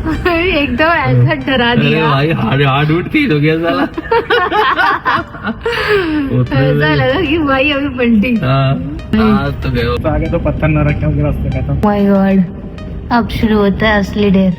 एकदम ऐसा डरा दिया भाई हार्ट उठ तेज हो गया साला। ऐसा लगा कि भाई अभी पलटी। आज तो गए तो आगे तो पत्थर न रखे होंगे रास्ते का। तो माय गॉड, अब शुरू होता है असली डेर।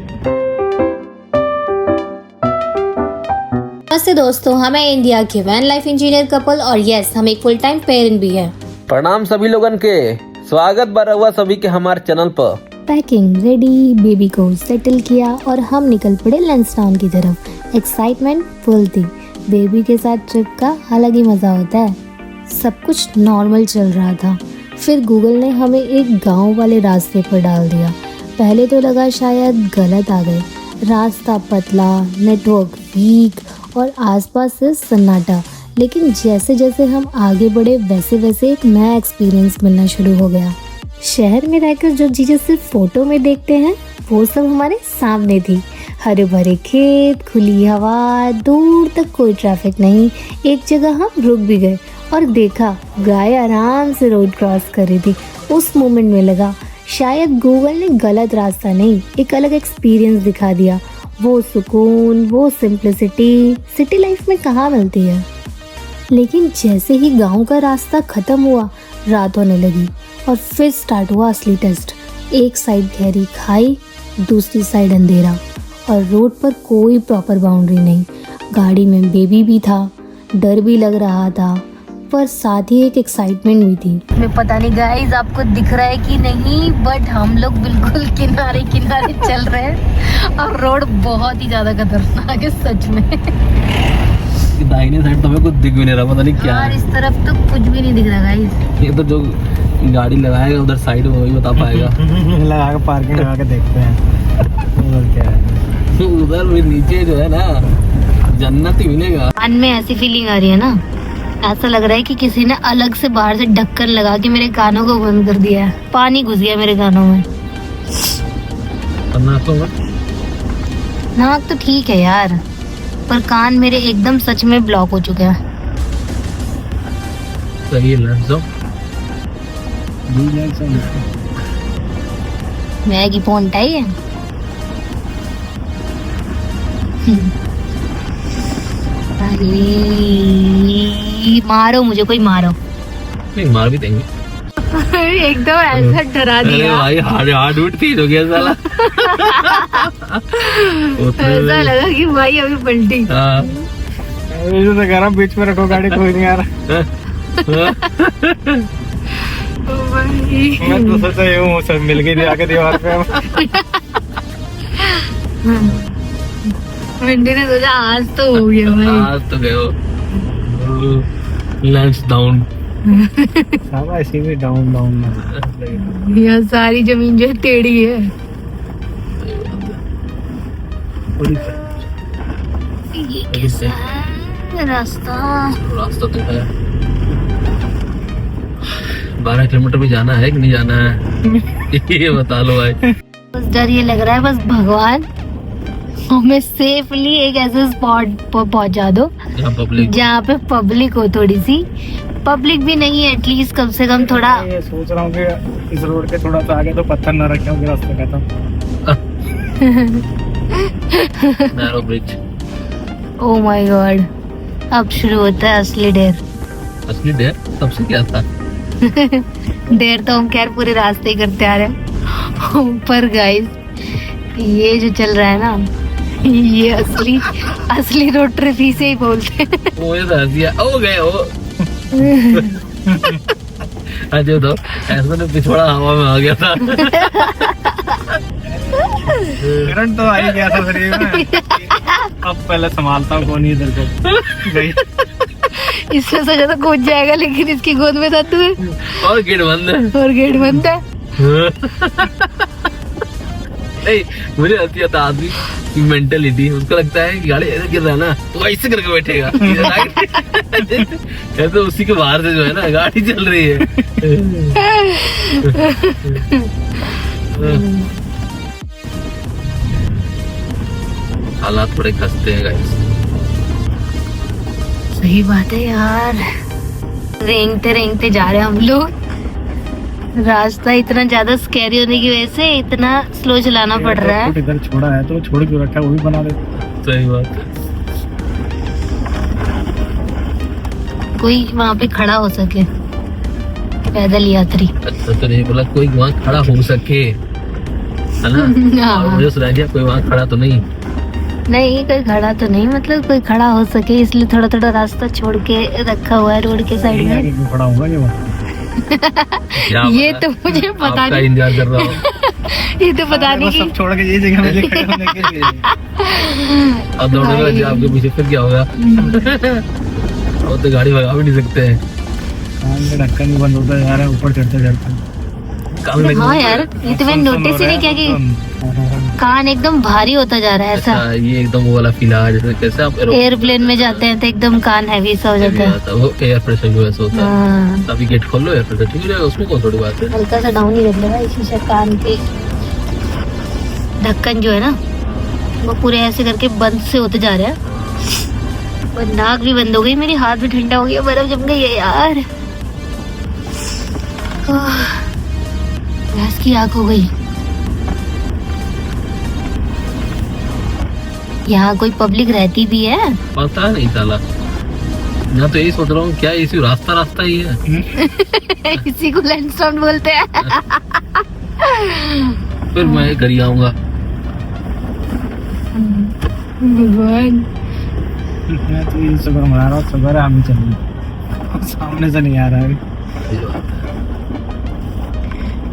नमस्ते दोस्तों, हम हैं इंडिया के वैन लाइफ इंजीनियर कपल और यस, हम एक फुल टाइम पेरेंट भी हैं। प्रणाम सभी लोगन के, स्वागत बार हुआ सभी के हमारे चैनल पर। पैकिंग रेडी, बेबी को सेटल किया और हम निकल पड़े लैंसडाउन की तरफ। एक्साइटमेंट फुल थी। बेबी के साथ ट्रिप का अलग ही मजा होता है। सब कुछ नॉर्मल चल रहा था, फिर गूगल ने हमें एक गांव वाले रास्ते पर डाल दिया। पहले तो लगा शायद गलत आ गए। रास्ता पतला, नेटवर्क वीक और आसपास से सन्नाटा। लेकिन जैसे जैसे हम आगे बढ़े वैसे वैसे एक नया एक्सपीरियंस मिलना शुरू हो गया। शहर में रहकर जो चीजें सिर्फ फोटो में देखते हैं वो सब हमारे सामने थी। हरे भरे खेत, खुली हवा, दूर तक कोई ट्रैफिक नहीं। एक जगह हम रुक भी गए और देखा गाय आराम से रोड क्रॉस कर रही थी। उस मोमेंट में लगा शायद गूगल ने गलत रास्ता नहीं, एक अलग एक्सपीरियंस दिखा दिया। वो सुकून, वो सिंप्लिसिटी सिटी लाइफ में कहाँ मिलती है। लेकिन जैसे ही गांव का रास्ता खत्म हुआ, रात होने लगी और फिर स्टार्ट हुआ असली टेस्ट। एक साइड गहरी खाई, दूसरी साइड अंधेरा और रोड पर कोई प्रॉपर बाउंड्री नहीं। गाड़ी में बेबी भी था, डर भी लग रहा था, पर साथ ही एक एक्साइटमेंट भी थी। मैं पता नहीं गाइस आपको दिख रहा है कि नहीं, बट हम लोग बिल्कुल किनारे किनारे चल रहे हैं और रोड बहुत ही ज्यादा खतरनाक है सच में। दाहिने साइड तो हमें कुछ दिख भी नहीं रहा, पता नहीं क्या और है। इस तरफ तो कुछ भी नहीं दिख रहा गाइस। ये तो जो गाड़ी लगाएगा उधर साइड में वही बता पाएगा। लगा के पार्किंग लगा के देखते हैं उधर क्या है। उधर भी नीचे जो है ना जन्नत ही मिलेगा। कान में ऐसी फीलिंग आ रही है ना, ऐसा लग रहा है कि किसी ने अलग से बाहर से ढक्कन लगा के मेरे कानों को बंद कर दिया है। पानी घुस गया मेरे कानों में। नाक तो ठीक है यार, पर कान मेरे एकदम सच में ब्लॉक हो चुके हैं। सही है लंचो। मैगी पोंटा ही है। अरे मारो मुझे, कोई मारो। नहीं मार भी देंगे। एकदम ऐसा डरा अरे दिया। भाई हार्ट उठ तेज हो गया साला। ऐसा लगा कि भाई अभी पलटी। हाँ। तो कह रहा बीच में रखो गाड़ी, कोई नहीं आ रहा। मैं तो सोचा यूं सब मिल गई आके दीवार पे। मिंडी ने सोचा आज तो हो गया भाई। आज तो गए हो लंच डाउन। सारा ऐसे भी डाउन डाउन यहाँ सारी जमीन जो है टेढ़ी है। ये कैसा है रास्ता? रास्ता तो है, 12 किलोमीटर भी जाना है कि नहीं जाना है ये बता लो भाई। बस डर ये लग रहा है बस भगवान हमें सेफली एक ऐसे स्पॉट पर पहुंचा दो जहाँ पे पब्लिक हो। थोड़ी सी पब्लिक भी नहीं है, एटलीस्ट कम से कम थोड़ा। ये सोच रहा हूँ कि इस रोड के थोड़ा सा आगे तो पत्थर न रखे होंगे रास्ते का। तो narrow bridge. Oh my God, अब शुरू होता है असली डेर। असली डेर तब से क्या था? डेर तो हम खैर पूरे रास्ते ही करते आ रहे हैं, पर गाइस ये जो चल रहा है ना, ये असली रोड ट्रिप ही से ही बोलते हैं। वो ये दिया ओ गए हो। अजय तो ऐसा तो पिछवाड़ा हवा में आ गया था। करंट तो आ ही गया था शरीर में। अब पहले संभालता हूँ कौन इधर को गई। इसमें सोचा था कूद जाएगा, लेकिन इसकी गोद में था तू और गेट बंद है। और गेट बंद है। नहीं मुझे आती है आदमी मेंटेलिटी, उसको लगता है कि गाड़ी ऐसे गिर रहा है ना तो ऐसे करके बैठेगा। तो उसी के बाहर से जो है ना गाड़ी चल रही है। हालात बड़े खस्ते हैं गाइस। सही बात है यार, रेंगते रेंगते जा रहे हैं हम लोग। रास्ता इतना ज्यादा स्कैरी होने की वजह से इतना स्लो चलाना पड़ रहा है। इधर छोड़ा है तो छोड़ क्यों रखा है, वो भी बना दे। सही बात है। कोई वहाँ पे खड़ा हो सके, पैदल यात्री। अच्छा तो नहीं बोला कोई वहाँ खड़ा हो सके, है ना? हाँ। और मुझे सुनाई दिया कोई वहाँ खड़ा तो नहीं। नहीं कोई खड़ा तो नहीं, मतलब कोई खड़ा हो सके इसलिए थोड़ा थोड़ा रास्ता छोड़ के रखा हुआ है रोड के साइड में। आगे क्यों खड़ा होगा ये बात? क्या ये पता? तो मुझे पता आपका नहीं, इंतजार कर रहा हूँ। ये तो पता नहीं सब कि छोड़ के ये जगह में खड़े होने के लिए। अब दौड़ने लग जाए आपके पीछे फिर क्या होगा? और तो गाड़ी भगा भी नहीं सकते हैं। कान में ढक्कन नहीं बंद होता यार, ऊपर चढ़ते चढ़ते। हाँ यार, ये तो मैंने नोटिस ही नहीं किया कि कान एकदम भारी होता जा रहा है ऐसा। अच्छा, ये एकदम वो वाला फील आ जैसे कैसे आप एयरप्लेन में जाते हैं तो एकदम कान हैवी सा हो जाता है। वो एयर प्रेशर जो ऐसा होता है। हाँ, अभी गेट खोल लो, एयर प्रेशर ठीक हो जाएगा, उसमें कौन थोड़ी बात है। हल्का सा डाउन ही कर लेगा इसी से कान के ढक्कन जो है ना वो पूरे ऐसे करके बंद से होते जा रहे हैं। और नाक भी बंद हो गई मेरी, हाथ भी ठंडा हो गया, बर्फ जम गई है यार। गैस की आग हो गई। यहाँ कोई पब्लिक रहती भी है? पता नहीं साला, मैं तो यही सोच रहा हूँ क्या इसी रास्ता ही है। इसी को लैंडस्टोन बोलते हैं। फिर मैं घर ही आऊंगा। भगवान, मैं तो ये सब बना रहा हूँ, सबर है हम ही चलेंगे, सामने से नहीं आ रहा है।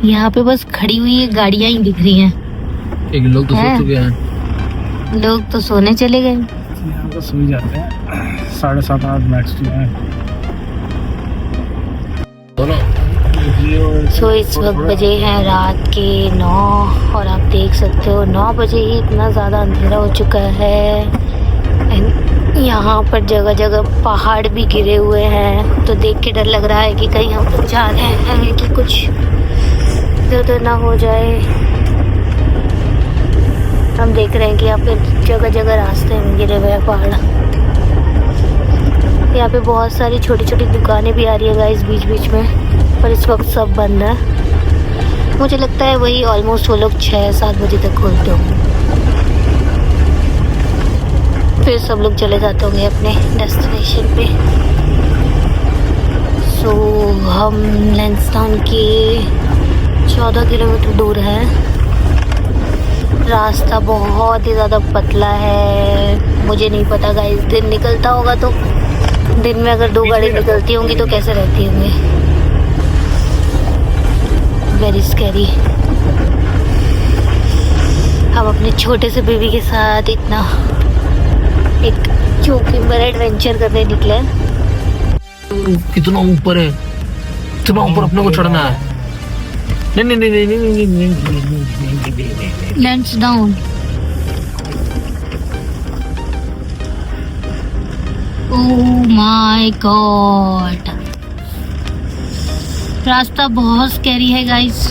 यहाँ पे बस खड़ी हुई गाड़ियां ही दिख रही हैं। एक लोग तो है? सो चुके हैं। लोग तो सोने चले गए। यहाँ तो सो ही जाते हैं, 7:30 8 मैक्स टू है। बोलो सो इस वक्त बजे हैं रात के 9 और आप देख सकते हो 9 बजे ही इतना ज़्यादा अंधेरा हो चुका है। एंड यहाँ पर जगह जगह पहाड़ भी गिरे हुए हैं, तो देख के डर लग रहा है कि कहीं हम लोग जा रहे हैं कि कुछ इधर ना हो जाए। हम देख रहे हैं कि यहाँ पे जगह जगह रास्ते में गिरे हुए हैं पहाड़। यहाँ पे बहुत सारी छोटी छोटी दुकानें भी आ रही है गाइस बीच बीच में, पर इस वक्त सब बंद है। मुझे लगता है वही ऑलमोस्ट वो लोग 6-7 बजे तक खोलते होंगे, फिर सब लोग चले जाते होंगे अपने डेस्टिनेशन पे। सो हम लैंसडाउन के 14 किलोमीटर दूर है। रास्ता बहुत ही ज़्यादा पतला है। मुझे नहीं पता गाइस दिन निकलता होगा तो दिन में अगर 2 गाड़ी निकलती होंगी तो कैसे रहती होंगी। Very scary. हम अपने छोटे से बेबी के साथ इतना एक जोखिम भरा एडवेंचर करने निकले। कितना ऊपर है, कितना ऊपर अपने को चढ़ना है। नहीं नहीं नहीं नहीं नहीं नहीं नहीं। लैंसडाउन ओह माय गॉड, रास्ता बहुत स्कैरी है गाइस।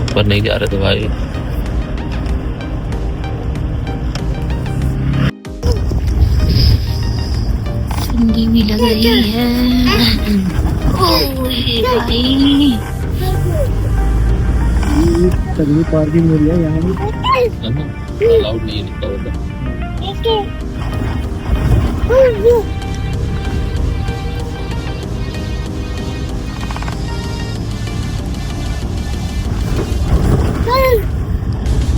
ऊपर नहीं जा रहे तो भाई ठंडी भी लग रही है। ओए भाई, तगड़ी पार्किंग एरिया यहाँ भी। अलाउड नहीं है निकला होगा।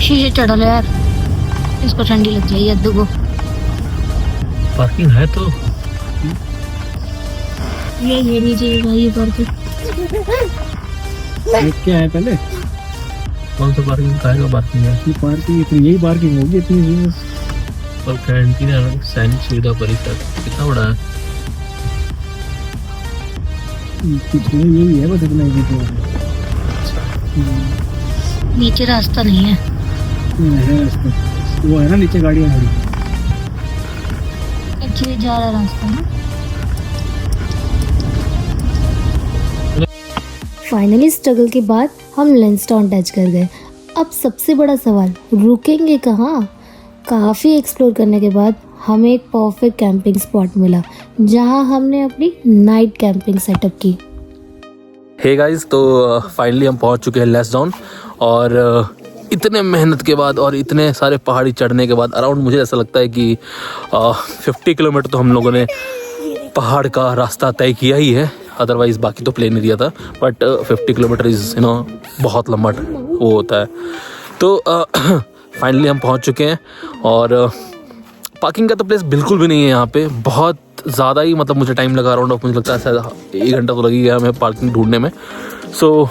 शीशे चढ़ा लो यार, इसको ठंडी लग जाएगी अद्दू को। पार्किंग है तो ये नीचे ये पार्किंग। क्या है पहले कौन सा पार्किंग का पार्किंग है? ये पार्किंग इतनी, यही पार्किंग होगी इतनी। और कैंटीन है, सैनिक सुविधा परिसर कितना बड़ा है? यही है बस इतना ही। नीचे रास्ता नहीं है। है रास्ता, वो है ना नीचे गाड़ियाँ खड़ी। नीचे जा रहा रास्ता ना। फाइनली स्ट्रगल के बाद हम लैंसडाउन टच कर गए। अब सबसे बड़ा सवाल, रुकेंगे कहाँ? काफ़ी एक्सप्लोर करने के बाद हमें एक परफेक्ट कैंपिंग स्पॉट मिला जहां हमने अपनी नाइट कैंपिंग सेटअप की। हे गाइस, तो फाइनली हम पहुंच चुके हैं लैंसडाउन और इतने मेहनत के बाद और इतने सारे पहाड़ी चढ़ने के बाद अराउंड मुझे ऐसा लगता है कि 50 किलोमीटर तो हम लोगों ने पहाड़ का रास्ता तय किया ही है। अदरवाइज़ बाकी तो प्लेन एरिया था, बट 50 किलोमीटर इज़ बहुत लंबा वो होता है। तो फाइनली हम पहुंच चुके हैं और पार्किंग का तो प्लेस बिल्कुल भी नहीं है यहाँ पे। बहुत ज़्यादा ही मतलब मुझे टाइम लगा, अराउंड मुझे लगता है शायद 1 घंटा तो लग ही गया हमें पार्किंग ढूंढने में। सो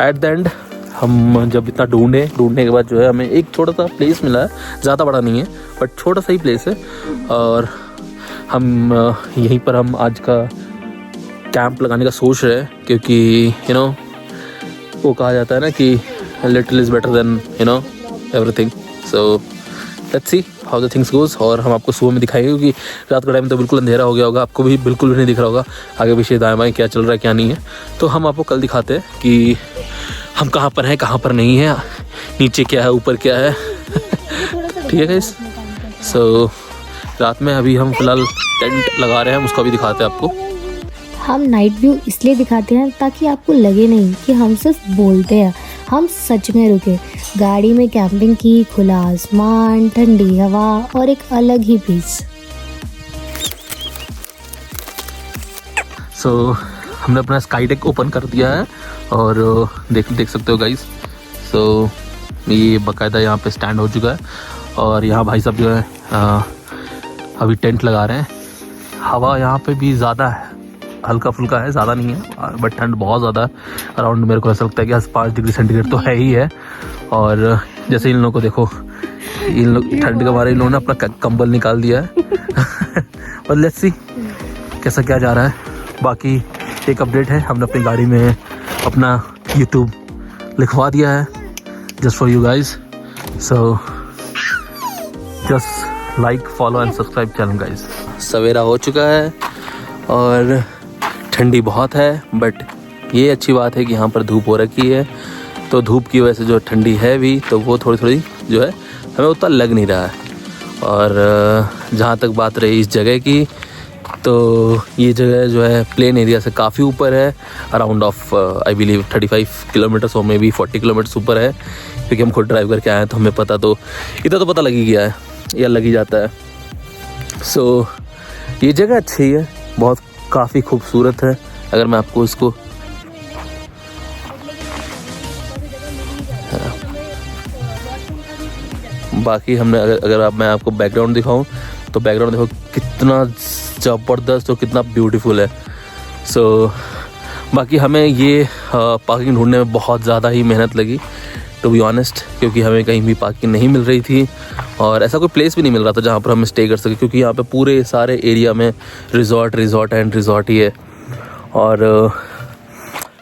एट द एंड हम जब इतना ढूंढने के बाद जो है हमें एक छोटा सा प्लेस मिला है। ज़्यादा बड़ा नहीं है बट छोटा सा ही प्लेस है और हम यहीं पर हम आज का कैंप लगाने का सोच रहे हैं, क्योंकि वो कहा जाता है ना कि little is better than everything. So let's see how the things goes. और हम आपको सुबह में दिखाएंगे, क्योंकि रात का टाइम तो बिल्कुल अंधेरा हो गया होगा, आपको भी बिल्कुल भी नहीं दिख रहा होगा आगे पीछे दाएं बाएं क्या चल रहा है क्या नहीं है। तो हम आपको कल दिखाते हैं कि हम कहाँ पर हैं कहाँ पर नहीं है, नीचे क्या है ऊपर क्या है। ठीक है गाइस। सो रात में अभी हम फिलहाल टेंट लगा रहे हैं, उसका भी दिखाते हैं आपको। हम नाइट व्यू इसलिए दिखाते हैं ताकि आपको लगे नहीं कि हम सिर्फ बोलते हैं, हम सच में रुके, गाड़ी में कैंपिंग की, खुला आसमान, ठंडी हवा और एक अलग ही पीस। सो हमने अपना स्काई डेक ओपन कर दिया है और देख सकते हो गाइस। सो ये बाकायदा यहाँ पे स्टैंड हो चुका है और यहाँ भाई साहब जो है अभी टेंट लगा रहे हैं। हवा यहाँ पे भी ज़्यादा है, हल्का फुल्का है, ज़्यादा नहीं है, बट ठंड बहुत ज़्यादा है। अराउंड मेरे को ऐसा लगता है कि 5 डिग्री सेंटीग्रेड तो है ही है। और जैसे इन लोगों को देखो, इन लोग ठंड के मारे इन लोगों ने अपना कंबल निकाल दिया है। और लेट्स सी कैसा क्या जा रहा है। बाकी एक अपडेट है, हमने अपनी गाड़ी में अपना YouTube लिखवा दिया है just for you guys. So just like, follow and subscribe channel guys. सवेरा हो चुका है और ठंडी बहुत है, बट ये अच्छी बात है कि यहाँ पर धूप हो रखी है, तो धूप की वजह से जो ठंडी है भी तो वो थोड़ी थोड़ी जो है हमें उतना लग नहीं रहा है। और जहाँ तक बात रही इस जगह की, तो ये जगह जो है प्लेन एरिया से काफ़ी ऊपर है, around of I believe 35 kilometres और मे बी 40 किलोमीटर्स ऊपर है, क्योंकि हम खुद ड्राइव करके आए हैं तो हमें पता तो इतना तो पता लग ही गया है या लग ही जाता है। सो ये जगह अच्छी है, बहुत काफ़ी खूबसूरत है। अगर मैं आपको इसको बाकी हमने अगर मैं आपको बैकग्राउंड दिखाऊं तो बैकग्राउंड देखो कितना ज़बरदस्त और कितना ब्यूटीफुल है। सो बाकी हमें ये पार्किंग ढूंढने में बहुत ज़्यादा ही मेहनत लगी टू बी ऑनेस्ट, क्योंकि हमें कहीं भी पार्किंग नहीं मिल रही थी और ऐसा कोई प्लेस भी नहीं मिल रहा था जहाँ पर हम स्टे कर सके, क्योंकि यहाँ पे पूरे सारे एरिया में रिजॉर्ट ही है। और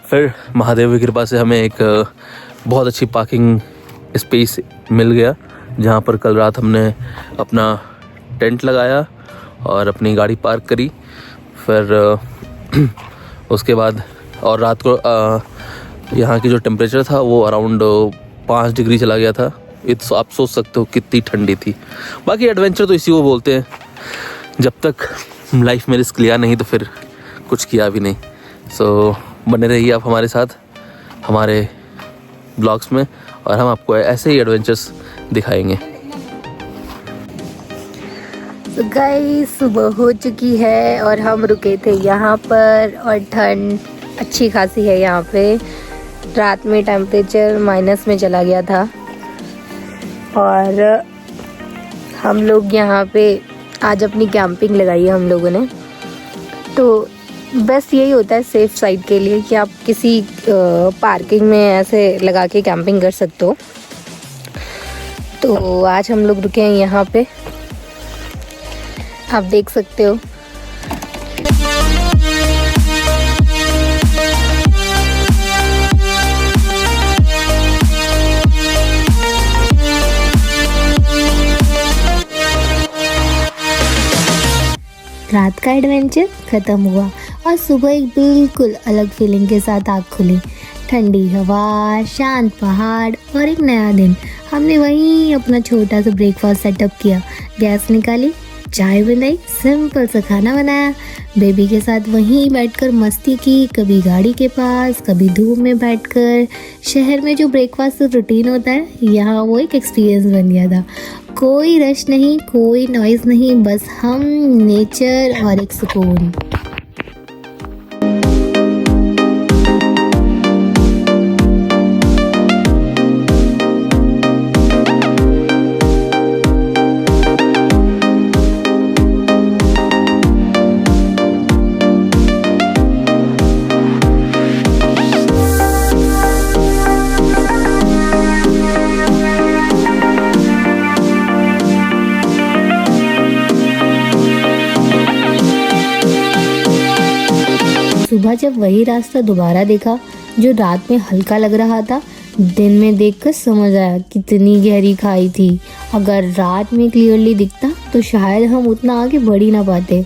फिर महादेव की कृपा से हमें एक बहुत अच्छी पार्किंग स्पेस मिल गया, जहाँ पर कल रात हमने अपना टेंट लगाया और अपनी गाड़ी पार्क करी। फिर उसके बाद और रात को यहाँ की जो टेम्परेचर था वो अराउंड 5 डिग्री चला गया था। तो आप सोच सकते हो कितनी ठंडी थी। बाकी एडवेंचर तो इसी को बोलते हैं, जब तक लाइफ में रिस्क लिया नहीं तो फिर कुछ किया भी नहीं। सो बने रहिए आप हमारे साथ हमारे ब्लॉग्स में और हम आपको ऐसे ही एडवेंचर्स दिखाएंगे। तो गाइस सुबह हो चुकी है और हम रुके थे यहाँ पर और ठंड अच्छी खासी है यहाँ पे। रात में टेम्परेचर माइनस में चला गया था और हम लोग यहाँ पे आज अपनी कैंपिंग लगाई है हम लोगों ने। तो बस यही होता है सेफ साइड के लिए कि आप किसी पार्किंग में ऐसे लगा के कैंपिंग कर सकते हो। तो आज हम लोग रुके हैं यहाँ पे, आप देख सकते हो। रात का एडवेंचर ख़त्म हुआ और सुबह एक बिल्कुल अलग फीलिंग के साथ आँख खुली। ठंडी हवा, शांत पहाड़ और एक नया दिन। हमने वहीं अपना छोटा सा ब्रेकफास्ट सेटअप किया, गैस निकाली, चाय बनाई, सिंपल सा खाना बनाया, बेबी के साथ वहीं बैठकर मस्ती की, कभी गाड़ी के पास, कभी धूप में बैठकर। शहर में जो ब्रेकफास्ट रूटीन होता है, यहाँ वो एक एक्सपीरियंस बन गया था। कोई रश नहीं, कोई नॉइज़ नहीं, बस हम, नेचर और एक सुकून। सुबह जब वही रास्ता दोबारा देखा जो रात में हल्का लग रहा था, दिन में देखकर समझ आया कितनी गहरी खाई थी। अगर रात में क्लियरली दिखता तो शायद हम उतना आगे बढ़ ही ना पाते।